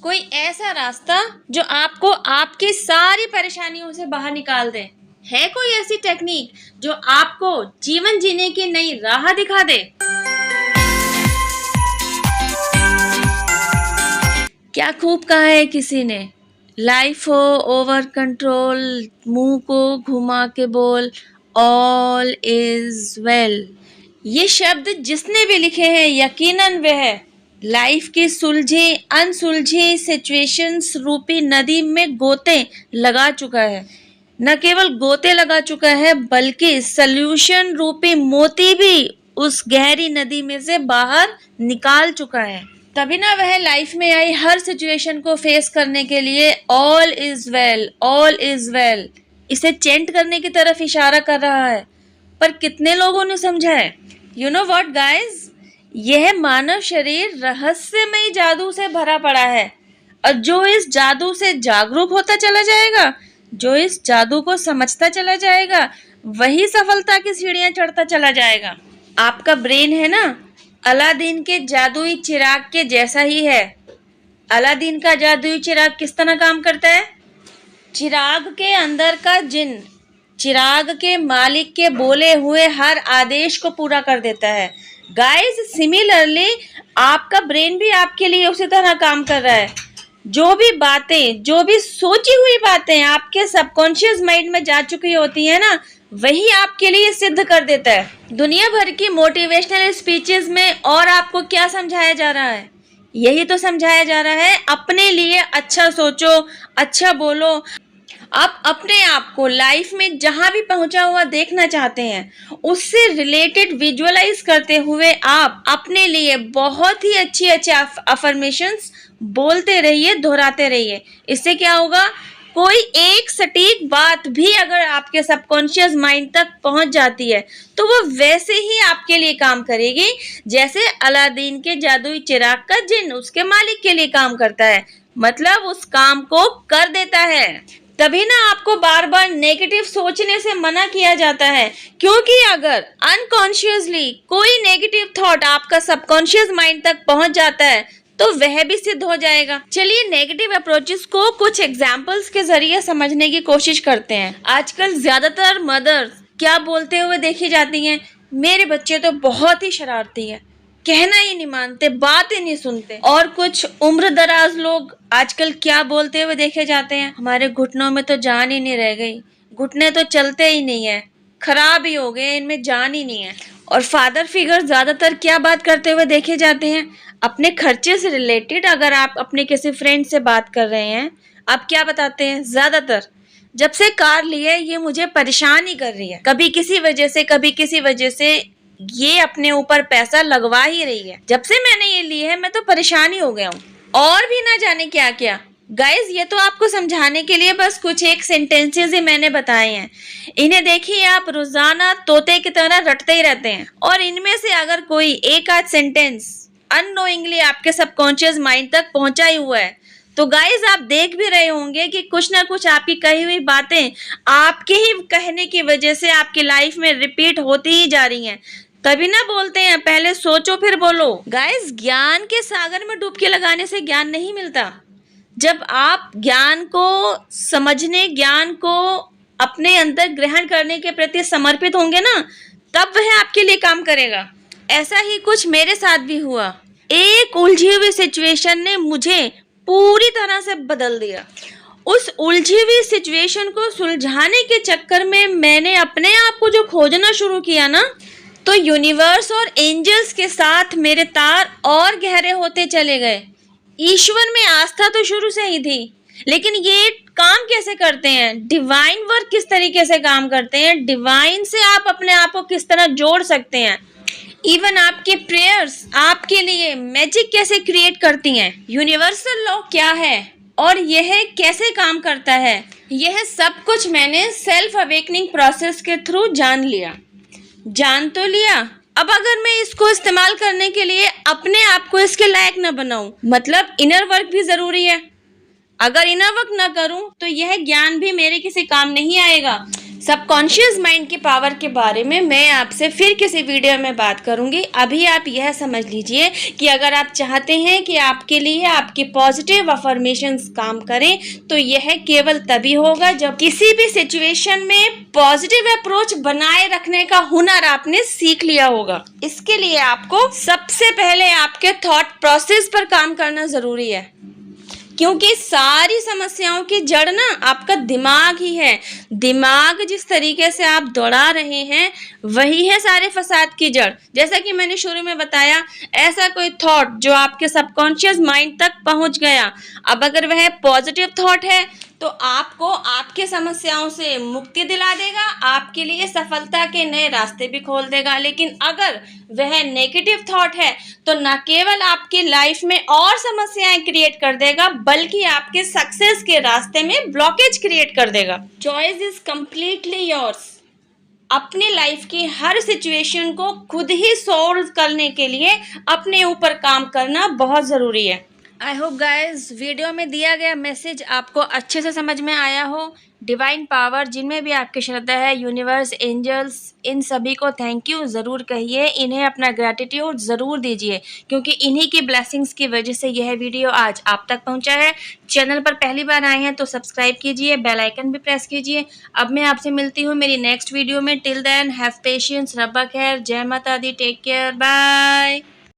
कोई ऐसा रास्ता जो आपको आपकी सारी परेशानियों से बाहर निकाल दे। है कोई ऐसी टेक्निक जो आपको जीवन जीने की नई राह दिखा दे। क्या खूब कहा है किसी ने, लाइफ हो ओवर कंट्रोल, मुंह को घुमा के बोल ऑल इज वेल। ये शब्द जिसने भी लिखे हैं यकीनन वह लाइफ की सुलझी अनसुलझी सिचुएशंस रूपी नदी में गोते लगा चुका है। न केवल गोते लगा चुका है बल्कि सल्यूशन रूपी मोती भी उस गहरी नदी में से बाहर निकाल चुका है। तभी ना वह लाइफ में आई हर सिचुएशन को फेस करने के लिए ऑल इज वेल इसे चेंट करने की तरफ इशारा कर रहा है। पर कितने लोगों ने समझा है? यू नो व्हाट गाइस, यह मानव शरीर रहस्यमयी जादू से भरा पड़ा है और जो इस जादू से जागरूक होता चला जाएगा, जो इस जादू को समझता चला जाएगा, वही सफलता की सीढ़ियां चढ़ता चला जाएगा। आपका ब्रेन है ना, अलादीन के जादुई चिराग के जैसा ही है। अलादीन का जादुई चिराग किस तरह काम करता है? चिराग के अंदर का जिन चिराग के मालिक के बोले हुए हर आदेश को पूरा कर देता है। गाइस, सिमिलरली आपका ब्रेन भी आपके लिए उसी तरह काम कर रहा है। जो भी बातें, जो भी सोची हुई बातें आपके सबकॉन्शियस माइंड में जा चुकी होती है ना, वही आपके लिए सिद्ध कर देता है। दुनिया भर की मोटिवेशनल स्पीचेस में और आपको क्या समझाया जा रहा है? यही तो समझाया जा रहा है, अपने लिए अच्छा सोचो, अच्छा बोलो। आप अपने आप को लाइफ में जहां भी पहुंचा हुआ देखना चाहते हैं, उससे रिलेटेड विजुअलाइज करते हुए आप अपने लिए बहुत ही अच्छी अफर्मेशंस बोलते रहिए, दोहराते रहिए। इससे क्या होगा, कोई एक सटीक बात भी अगर आपके सबकॉन्शियस माइंड तक पहुंच जाती है तो वो वैसे ही आपके लिए काम करेगी जैसे अलादीन के जादुई चिराग का जिन उसके मालिक के लिए काम करता है। मतलब उस काम को कर देता है। तभी ना आपको बार बार नेगेटिव सोचने से मना किया जाता है, क्योंकि अगर अनकॉन्शियसली कोई नेगेटिव थॉट आपका सबकॉन्शियस माइंड तक पहुंच जाता है तो वह भी सिद्ध हो जाएगा। चलिए नेगेटिव अप्रोचेस को कुछ एग्जाम्पल्स के जरिए समझने की कोशिश करते हैं। आजकल ज्यादातर मदर्स क्या बोलते हुए देखी जाती हैं, मेरे बच्चे तो बहुत ही शरारती है, कहना ही नहीं मानते, बात ही नहीं सुनते। और कुछ उम्र दराज लोग आजकल क्या बोलते हुए देखे जाते हैं, हमारे घुटनों में तो जान ही नहीं रह गई, घुटने तो चलते ही नहीं है, खराब ही हो गए, इनमें जान ही नहीं है। और फादर फिगर ज्यादातर क्या बात करते हुए देखे जाते हैं, अपने खर्चे से रिलेटेड अगर आप अपने किसी फ्रेंड से बात कर रहे हैं, आप क्या बताते हैं? ज्यादातर जब से कार ली है ये मुझे परेशान ही कर रही है, कभी किसी वजह से ये अपने ऊपर पैसा लगवा ही रही है, जब से मैंने ये ली है मैं तो परेशान ही हो गया हूँ। और भी ना जाने क्या क्या। गाइज, ये तो आपको समझाने के लिए बस कुछ एक सेंटेंसेस ही मैंने बताए हैं। इन्हें देखिए आप रोजाना तोते की तरह रटते ही रहते हैं और इनमें से अगर कोई एक आध सेंटेंस अननोइंगली आपके सबकॉन्शियस माइंड तक पहुंचा ही हुआ है तो गाइज आप देख भी रहे होंगे कि कुछ ना कुछ आपकी कही हुई बातें आपके ही कहने की वजह से आपकी लाइफ में रिपीट होती ही जा रही हैं। तभी ना बोलते हैं पहले सोचो फिर बोलो। गाइस, ज्ञान के सागर में डुबकी लगाने से ज्ञान नहीं मिलता। जब आप ज्ञान को समझने, ज्ञान को अपने अंदर ग्रहण करने के प्रति समर्पित होंगे ना, तब वह आपके लिए काम करेगा। ऐसा ही कुछ मेरे साथ भी हुआ। एक उलझी हुई सिचुएशन ने मुझे पूरी तरह से बदल दिया। उस उलझी हुई सिचुएशन को सुलझाने के चक्कर में मैंने अपने आप को जो खोजना शुरू किया ना, तो यूनिवर्स और एंजल्स के साथ मेरे तार और गहरे होते चले गए। ईश्वर में आस्था तो शुरू से ही थी, लेकिन ये काम कैसे करते हैं, डिवाइन वर्क किस तरीके से काम करते हैं, डिवाइन से आप अपने आप को किस तरह जोड़ सकते हैं, इवन आपके प्रेयर्स आपके लिए मैजिक कैसे क्रिएट करती हैं, यूनिवर्सल लॉ क्या है और यह कैसे काम करता है, यह सब कुछ मैंने सेल्फ अवेकनिंग प्रोसेस के थ्रू जान तो लिया। अब अगर मैं इसको इस्तेमाल करने के लिए अपने आप को इसके लायक न बनाऊं, मतलब इनर वर्क भी जरूरी है। अगर इनर वर्क न करूं तो यह ज्ञान भी मेरे किसी काम नहीं आएगा। सबकॉन्शियस माइंड की पावर के बारे में मैं आपसे फिर किसी वीडियो में बात करूंगी। अभी आप यह समझ लीजिए कि अगर आप चाहते हैं कि आपके लिए आपकी पॉजिटिव अफर्मेशंस काम करें तो यह केवल तभी होगा जब किसी भी सिचुएशन में पॉजिटिव अप्रोच बनाए रखने का हुनर आपने सीख लिया होगा। इसके लिए आपको सबसे पहले आपके थॉट प्रोसेस पर काम करना जरूरी है, क्योंकि सारी समस्याओं की जड़ ना आपका दिमाग ही है। दिमाग जिस तरीके से आप दौड़ा रहे हैं वही है सारे फसाद की जड़। जैसा कि मैंने शुरू में बताया, ऐसा कोई थॉट जो आपके सबकॉन्शियस माइंड तक पहुंच गया, अब अगर वह पॉजिटिव थॉट है तो आपको आपके समस्याओं से मुक्ति दिला देगा, आपके लिए सफलता के नए रास्ते भी खोल देगा। लेकिन अगर वह नेगेटिव थॉट है तो न केवल आपकी लाइफ में और समस्याएं क्रिएट कर देगा बल्कि आपके सक्सेस के रास्ते में ब्लॉकेज क्रिएट कर देगा। Choice is completely yours. अपनी लाइफ की हर सिचुएशन को खुद ही सॉल्व करने के लिए अपने ऊपर काम करना बहुत ज़रूरी है। आई होप गाइज वीडियो में दिया गया मैसेज आपको अच्छे से समझ में आया हो। डिवाइन पावर जिनमें भी आपकी श्रद्धा है, यूनिवर्स, एंजल्स, इन सभी को थैंक यू ज़रूर कहिए, इन्हें अपना ग्रैटिट्यूड ज़रूर दीजिए, क्योंकि इन्हीं की ब्लेसिंग्स की वजह से यह वीडियो आज आप तक पहुंचा है। चैनल पर पहली बार आए हैं तो सब्सक्राइब कीजिए, बेल आइकन भी प्रेस कीजिए। अब मैं आपसे मिलती हूँ मेरी नेक्स्ट वीडियो में। टिल देन हैव पेशेंस, रब्बा खैर, जय माता दी, टेक केयर, बाय।